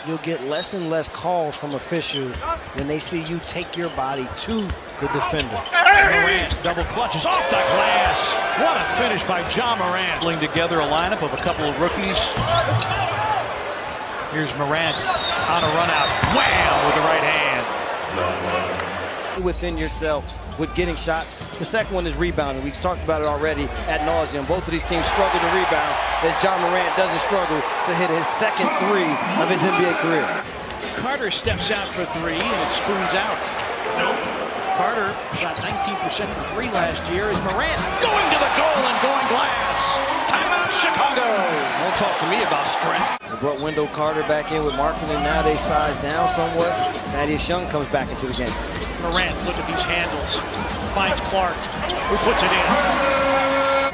You'll get less and less calls from officials when they see you take your body to the defender. Morant double clutches off the glass. What a finish by Morant. Pulling together a lineup of a couple of rookies. Here's Morant on a run out. Wham! With the right hand. Within yourself with getting shots. The second one is rebounding. We've talked about it already ad nauseum. Both of these teams struggle to rebound as Morant doesn't struggle to hit his second three of his NBA career. Carter steps out for three and it spoons out. Carter shot 19% from three last year as Morant going to the goal and going glass. Timeout Chicago. Don't talk to me about strength. They brought Wendell Carter back in with Markin, and now they size down somewhat. Thaddeus Young comes back into the game. Morant, look at these handles. Finds Clark, who puts it in.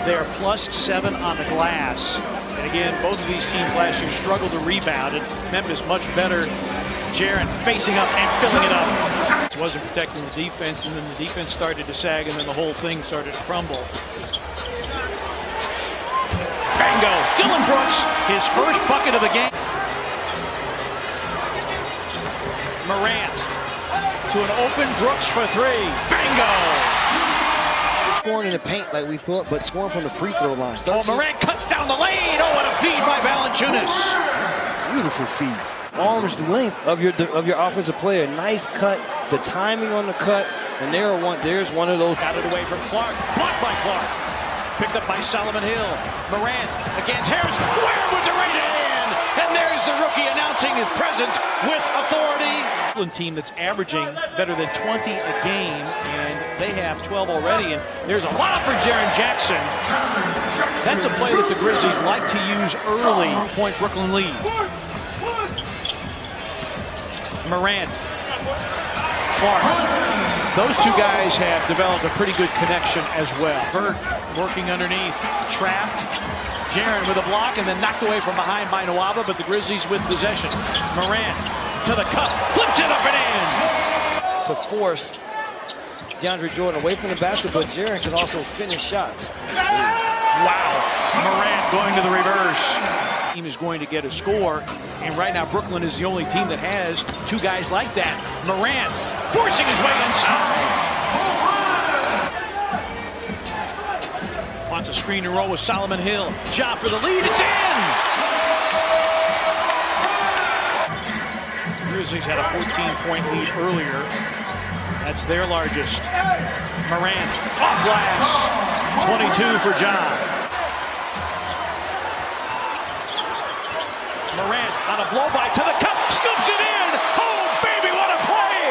They are +7 on the glass. And again, both of these teams last year struggled to rebound, and Memphis much better. Jaren facing up and filling it up. Wasn't protecting the defense, and then the defense started to sag, and then the whole thing started to crumble. Bango! Dylan Brooks, his first bucket of the game. Morant to an open Brooks for three. Bango! Scoring in the paint like we thought, but scoring from the free throw line. Oh, Morant cuts down the lane. Oh, what a feed by Valanciunas. Beautiful feed. Arm's length of your offensive player. Nice cut. The timing on the cut. And there's one of those. Got it away from Clark. Blocked by Clark. Picked up by Solomon Hill. Morant against Harris. Wham with the right hand. And there's the rookie announcing his presence with authority. Team that's averaging better than 20 a game, and they have 12 already. And there's a lot for Jaren Jackson. That's a play that the Grizzlies like to use early. Point Brooklyn lead. Morant. Clark. Those two guys have developed a pretty good connection as well. Burt working underneath. Trapped. Jaren with a block and then knocked away from behind by Nwaba, but the Grizzlies with possession. Morant to the cup. Flips it up and in. To force DeAndre Jordan away from the basket, but Jaren can also finish shots. Wow. Morant going to the reverse. Team is going to get a score, and right now Brooklyn is the only team that has two guys like that. Morant forcing his way inside. Wants a screen and roll with Solomon Hill. Ja for the lead. It's in! The Grizzlies had a 14-point lead earlier. That's their largest. Morant off glass. 22 for Ja. Morant on a blow by to the cup, scoops it in. Oh, baby, what a play!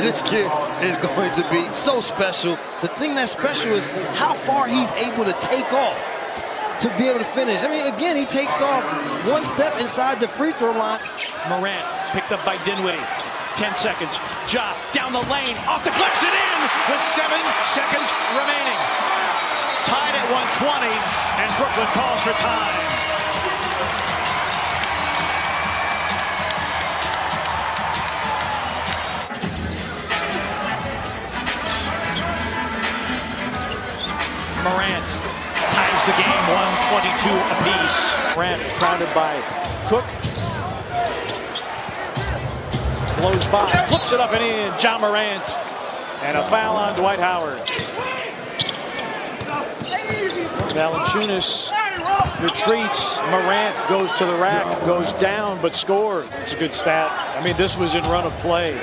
This kid is going to be so special. The thing that's special is how far he's able to take off to be able to finish. I mean, again, he takes off one step inside the free throw line. Morant picked up by Dinwiddie. 10 seconds. Ja down the lane, off the clips and in with 7 seconds remaining. Tied at 120, and Brooklyn calls for time. Morant ties the game, 122 apiece. Morant crowded by Cook. Blows by, flips it up and in. Morant. And a foul on Dwight Howard. Valanciunas retreats. Morant goes to the rack, goes down, but scored. It's a good stat. I mean, this was in run of play.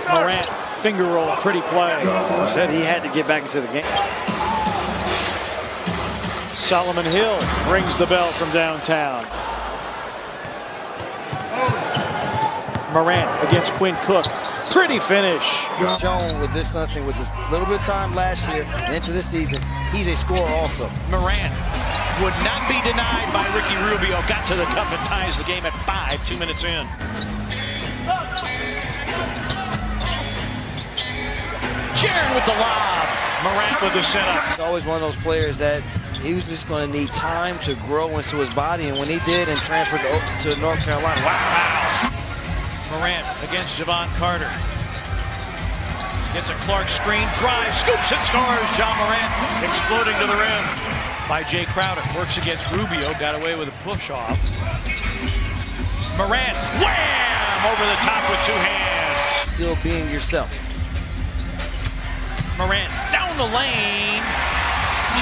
Morant, finger roll, pretty play. Said he had to get back into the game. Solomon Hill rings the bell from downtown. Morant against Quinn Cook. Pretty finish. Shown with this something with this little bit of time last year and into this season, he's a scorer also. Morant would not be denied by Ricky Rubio. Got to the cup and ties the game at 5, 2 minutes in. Jaren with the lob. Morant with the setup. He's always one of those players that he was just going to need time to grow into his body, and when he did and transferred to North Carolina, wow. Morant against Javon Carter. Gets a Clark screen, drive, scoops and scores. Morant exploding to the rim. by Jay Crowder. Works against Rubio. Got away with a push off. Morant. Wham! Over the top with two hands. Still being yourself. Morant down the lane.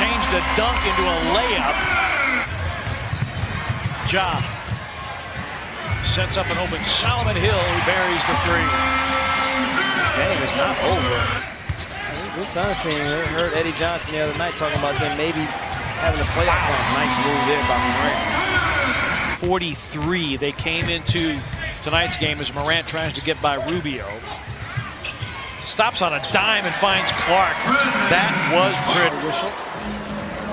Changed a dunk into a layup. Ja sets up an open Solomon Hill, who buries the three. Game is not over. This Suns team, I heard Eddie Johnson the other night talking about them maybe having a playoff run. Nice move there by Morant. 43. They came into tonight's game as Morant tries to get by Rubio. Stops on a dime and finds Clark. That was pretty. Whistle.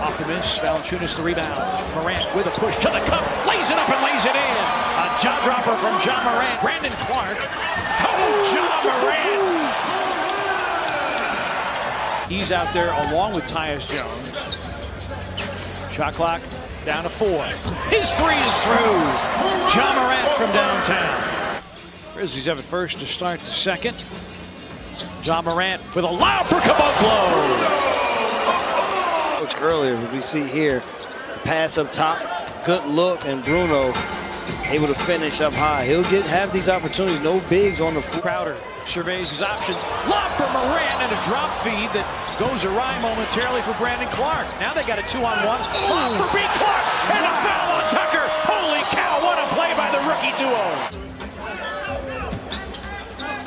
Off the bench, Valanciunas the rebound. Morant with a push to the cup, lays it up and lays it in. A jaw dropper from Ja Morant. Brandon Clark. Oh, Ja Morant! He's out there along with Tyus Jones. Shot clock down to 4. His three is through. Ja Morant from downtown. Grizzlies have it first to start the second. Ja Morant with a lob for Caboclo. Earlier, we see here, pass up top, good look, and Bruno able to finish up high. He'll have these opportunities. No bigs on the floor. Crowder surveys his options. Lob for Morant and a drop feed that goes awry momentarily for Brandon Clark. Now they got a 2-on-1. Lob for B. Clark and a foul on Tucker. Holy cow, what a play by the rookie duo.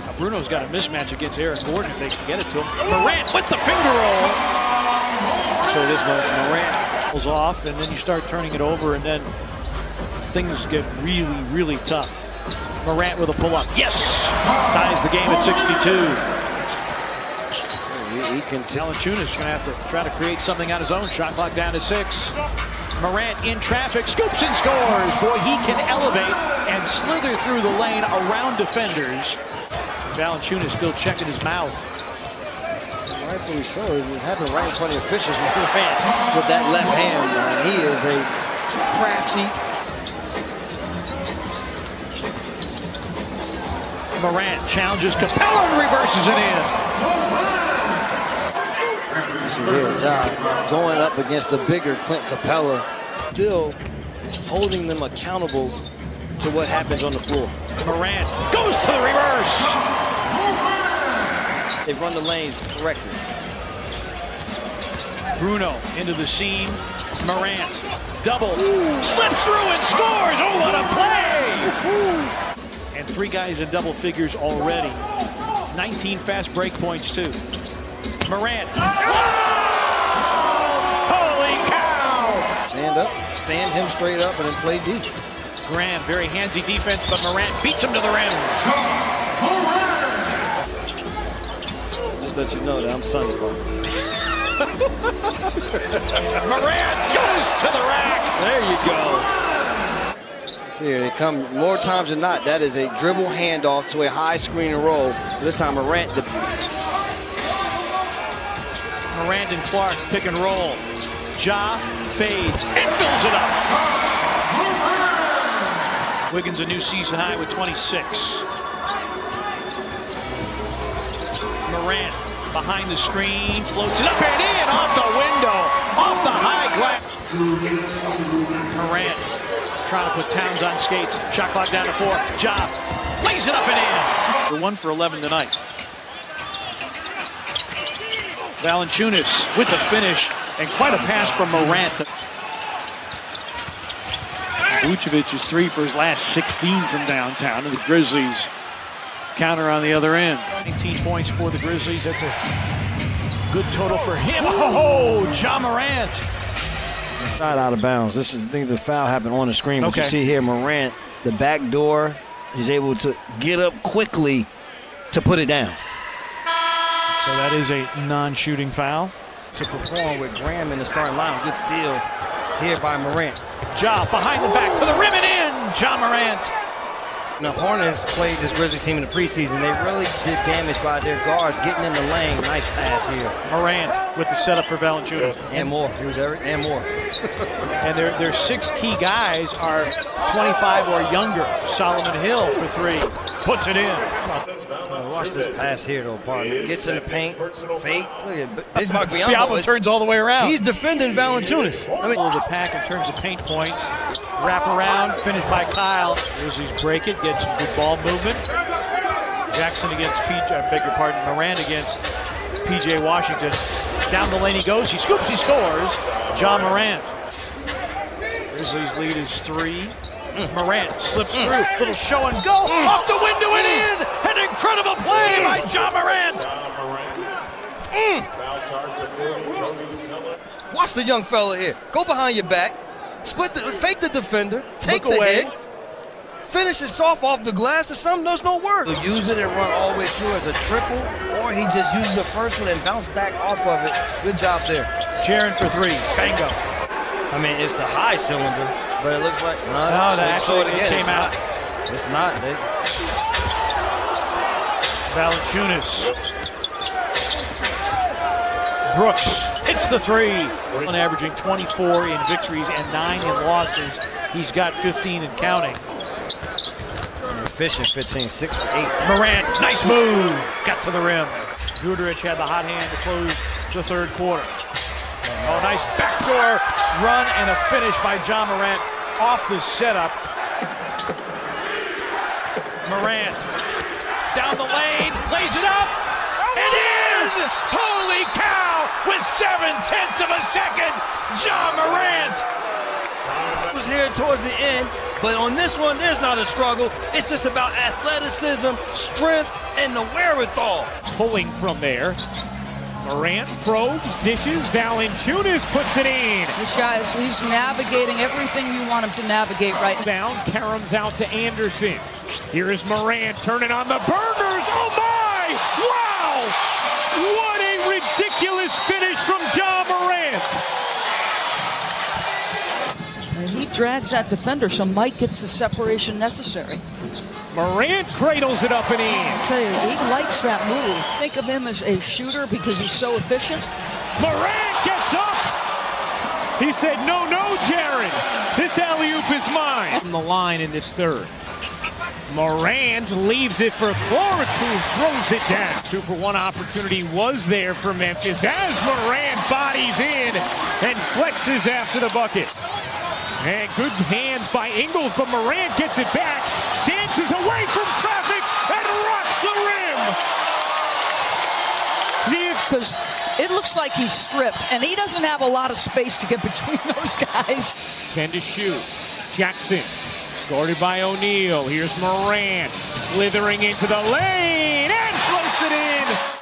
Now Bruno's got a mismatch against Eric Gordon if they can get it to him. Morant with the finger roll. So this Morant pulls off, and then you start turning it over, and then things get really, really tough. Morant with a pull-up. Yes! Ties the game at 62. He can Valanciunas going to have to try to create something on his own. Shot clock down to 6. Morant in traffic, scoops and scores. Boy, he can elevate and slither through the lane around defenders. Valanciunas still checking his mouth. Rightfully so. It happened right in front of the officials with that left hand. He is a crafty. Morant challenges Capella and reverses it in. Going up against the bigger Clint Capella, still holding them accountable to what happens on the floor. Morant goes to the reverse. They run the lanes correctly. Bruno into the seam. Morant double. Slips through and scores. Oh, what a play! And 3 guys in double figures already. 19 fast break points, too. Morant. Holy cow! Stand up, stand him straight up, and then play deep. Graham, very handsy defense, but Morant beats him to the rim. Let you know that I'm Sunny Boy. Morant goes to the rack. There you go. See here, they come more times than not. That is a dribble handoff to a high screen and roll. This time Morant. Morant and Clark pick and roll. Ja fades and fills it up. Wiggins a new season high with 26. Morant behind the screen, floats it up and in, off the window, off the high glass. Morant trying to put Towns on skates. Shot clock down to 4. Ja lays it up and in. They're 1 for 11 tonight. Valanciunas with the finish, and quite a pass from Morant. Vucevic is 3 for his last 16 from downtown, and the Grizzlies counter on the other end. 19 points for the Grizzlies. That's a good total for him. Oh, Ja Morant. Not out of bounds. I think the foul happened on the screen. But you see here, Morant, the back door, he's able to get up quickly to put it down. So that is a non-shooting foul. To perform with Graham in the starting lineup. Good steal here by Morant. Ja behind the back to the rim and in. Ja Morant. Now, Hornets played this Grizzlies team in the preseason. They really did damage by their guards getting in the lane. Nice pass here. Morant with the setup for Valanciunas. And more. Here's Eric. And more. And their 6 key guys are 25 or younger. Solomon Hill for 3, puts it in. Watch this pass here, though, partner. Gets in the paint, fake. Look at this. Biombo turns all the way around. He's defending Valanciunas. I mean, the pack in terms of paint points. Wrap around, finished by Kyle. Grizzlies break it, get some good ball movement. Jackson against Morant against P.J. Washington. Down the lane he goes, he scoops, he scores. Ja Morant. Grizzlies lead is 3. Morant slips through, little show and go, off the window and in! An incredible play by Ja Morant! Watch the young fella here. Go behind your back, fake the defender, take Look the away. hit, finish it soft off the glass, there's no word. He'll use it and run all the way through as a triple, or he just uses the first one and bounce back off of it. Good job there. Sharon for 3, bango. I mean, it's the high cylinder, but it looks like No, that actually came out. It's not. Valanciunas. Brooks hits the 3. On averaging 24 in victories and 9 in losses. He's got 15 and counting. Efficient 15, 6 for 8. Morant, nice move. Got to the rim. Goodrich had the hot hand to close the 3rd quarter. Oh, nice backdoor run and a finish by Ja Morant off the setup. Morant down the lane, lays it up, and in! Holy cow! With 7/10 of a second, Ja Morant! Was here towards the end, but on this one, there's not a struggle. It's just about athleticism, strength, and the wherewithal. Pulling from there. Morant probes, dishes, Valanciunas puts it in. This guy he's navigating everything you want him to navigate right now. Down, Karam's out to Anderson. Here is Morant turning on the burners. Oh my! Wow! What a ridiculous finish from Ja Morant. And he drags that defender, so Mike gets the separation necessary. Morant cradles it up and in. I'll tell you, he likes that move. Think of him as a shooter because he's so efficient. Morant gets up. He said, no, Jaron. This alley-oop is mine. From the line in this 3rd. Morant leaves it for Clark, who throws it down. 2-for-1 opportunity was there for Memphis as Morant bodies in and flexes after the bucket. And good hands by Ingles, but Morant gets it back, dances away from traffic, and rocks the rim. Because it looks like he's stripped, and he doesn't have a lot of space to get between those guys. 10 to shoot. Jackson, guarded by O'Neal. Here's Morant, slithering into the lane, and floats it in.